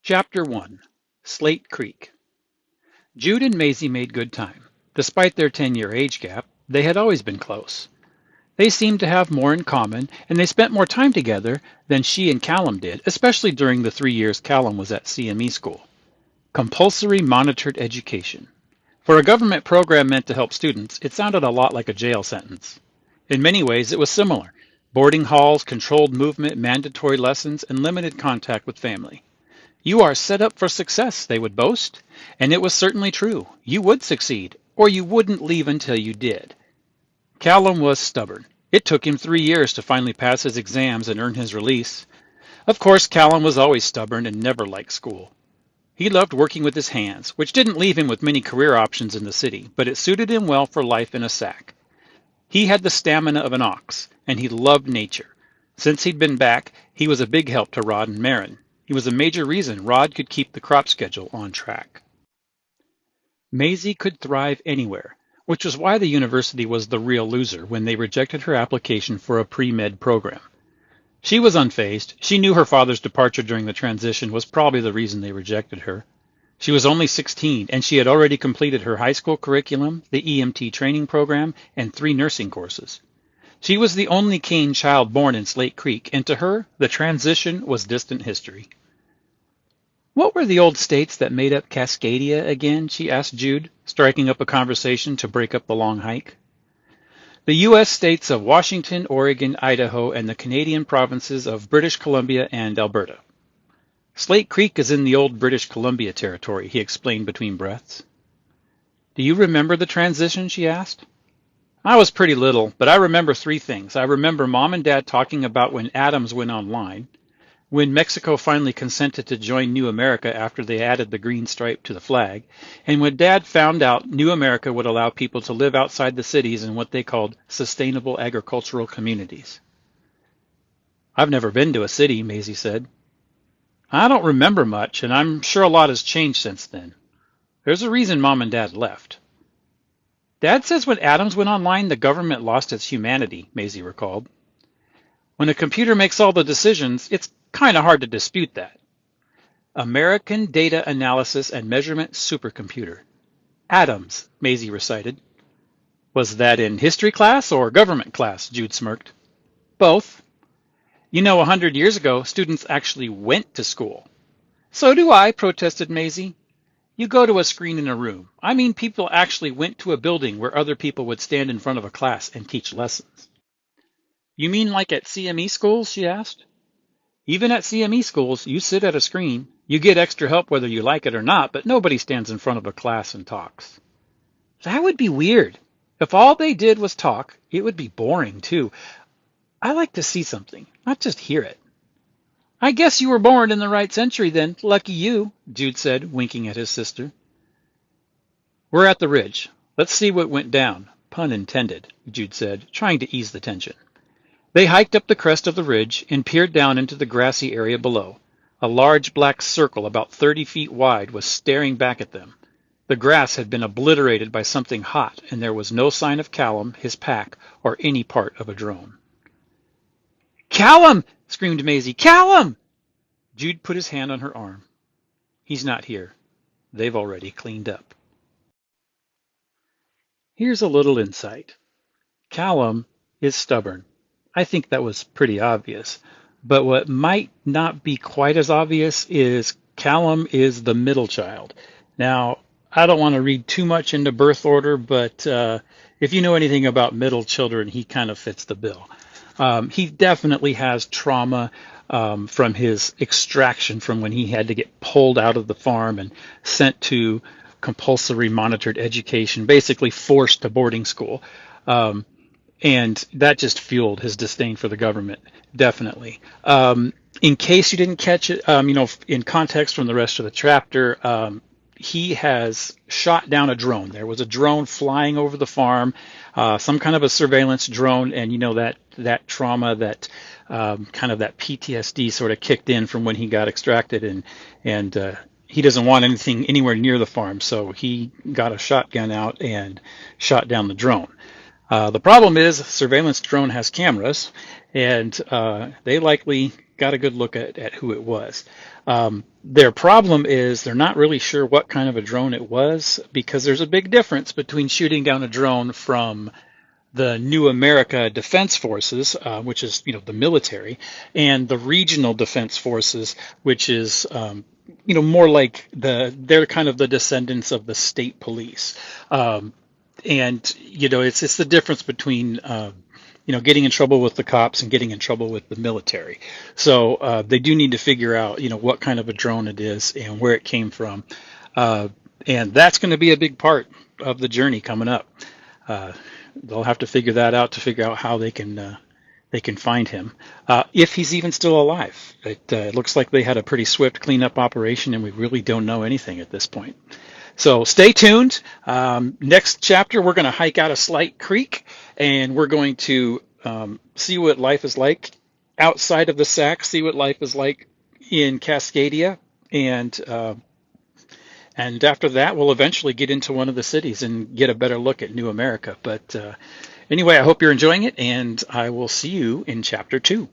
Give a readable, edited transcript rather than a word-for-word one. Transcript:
Chapter 1. Slate Creek. Jude and Maisy made good time. Despite their 10-year age gap, they had always been close. They seemed to have more in common, and they spent more time together than she and Callum did, especially during the 3 years Callum was at CME school. Compulsory monitored education. For a government program meant to help students, it sounded a lot like a jail sentence. In many ways, it was similar. Boarding halls, controlled movement, mandatory lessons, and limited contact with family. You are set up for success, they would boast. And it was certainly true. You would succeed, or you wouldn't leave until you did. Callum was stubborn. It took him 3 years to finally pass his exams and earn his release. Of course, Callum was always stubborn and never liked school. He loved working with his hands, which didn't leave him with many career options in the city, but it suited him well for life in a sack. He had the stamina of an ox, and he loved nature. Since he'd been back, he was a big help to Rod and Marin. He was a major reason Rod could keep the crop schedule on track. Maisy could thrive anywhere, which was why the university was the real loser when they rejected her application for a pre-med program. She was unfazed. She knew her father's departure during the transition was probably the reason they rejected her. She was only 16, and she had already completed her high school curriculum, the EMT training program, and 3 nursing courses. She was the only Kane child born in Slate Creek, and to her, the transition was distant history. What were the old states that made up Cascadia again? She asked Jude, striking up a conversation to break up the long hike. The U.S. states of Washington, Oregon, Idaho, and the Canadian provinces of British Columbia and Alberta. Slate Creek is in the old British Columbia territory, he explained between breaths. Do you remember the transition? She asked. I was pretty little, but I remember 3 things. I remember Mom and Dad talking about when Adams went online, when Mexico finally consented to join New America after they added the green stripe to the flag, and when Dad found out New America would allow people to live outside the cities in what they called sustainable agricultural communities. I've never been to a city, Maisy said. I don't remember much, and I'm sure a lot has changed since then. There's a reason Mom and Dad left. Dad says when Adams went online, the government lost its humanity, Maisy recalled. When a computer makes all the decisions, it's kind of hard to dispute that. American Data Analysis and Measurement Supercomputer. Adams, Maisy recited. Was that in history class or government class? Jude smirked. Both. You know, 100 years ago, students actually went to school. So do I, protested Maisy. You go to a screen in a room. I mean, people actually went to a building where other people would stand in front of a class and teach lessons. You mean like at CME schools? She asked. Even at CME schools, you sit at a screen. You get extra help whether you like it or not, but nobody stands in front of a class and talks. That would be weird. If all they did was talk, it would be boring too. I like to see something, not just hear it. I guess you were born in the right century then. Lucky you, Jude said, winking at his sister. We're at the ridge. Let's see what went down. Pun intended, Jude said, trying to ease the tension. They hiked up the crest of the ridge and peered down into the grassy area below. A large black circle about 30 feet wide was staring back at them. The grass had been obliterated by something hot, and there was no sign of Callum, his pack, or any part of a drone. Callum! Screamed Maisy. Callum! Jude put his hand on her arm. He's not here. They've already cleaned up. Here's a little insight. Callum is stubborn. I think that was pretty obvious. But what might not be quite as obvious is Callum is the middle child. Now, I don't want to read too much into birth order, but if you know anything about middle children, he kind of fits the bill. He definitely has trauma from his extraction from when he had to get pulled out of the farm and sent to compulsory monitored education, basically forced to boarding school. And that just fueled his disdain for the government, definitely. In case you didn't catch it, in context from the rest of the chapter, he has shot down a drone. There was a drone flying over the farm, some kind of a surveillance drone, and that trauma, that kind of that PTSD sort of kicked in from when he got extracted, and he doesn't want anything anywhere near the farm, so he got a shotgun out and shot down the drone. The problem is surveillance drone has cameras, and they likely got a good look at who it was. Their problem is they're not really sure what kind of a drone it was, because there's a big difference between shooting down a drone from the New America Defense Forces, which is the military, and the regional defense forces, which is more like they're kind of the descendants of the state police. And it's the difference between getting in trouble with the cops and getting in trouble with the military. So they do need to figure out what kind of a drone it is and where it came from, and that's going to be a big part of the journey coming up. They'll have to figure that out to figure out how they can find him, if he's even still alive. It looks like they had a pretty swift cleanup operation, and we really don't know anything at this point. So stay tuned. Next chapter, we're going to hike out of Slate Creek, and we're going to see what life is like outside of the Sac, see what life is like in Cascadia, and after that, we'll eventually get into one of the cities and get a better look at New America. But anyway, I hope you're enjoying it, and I will see you in Chapter 2.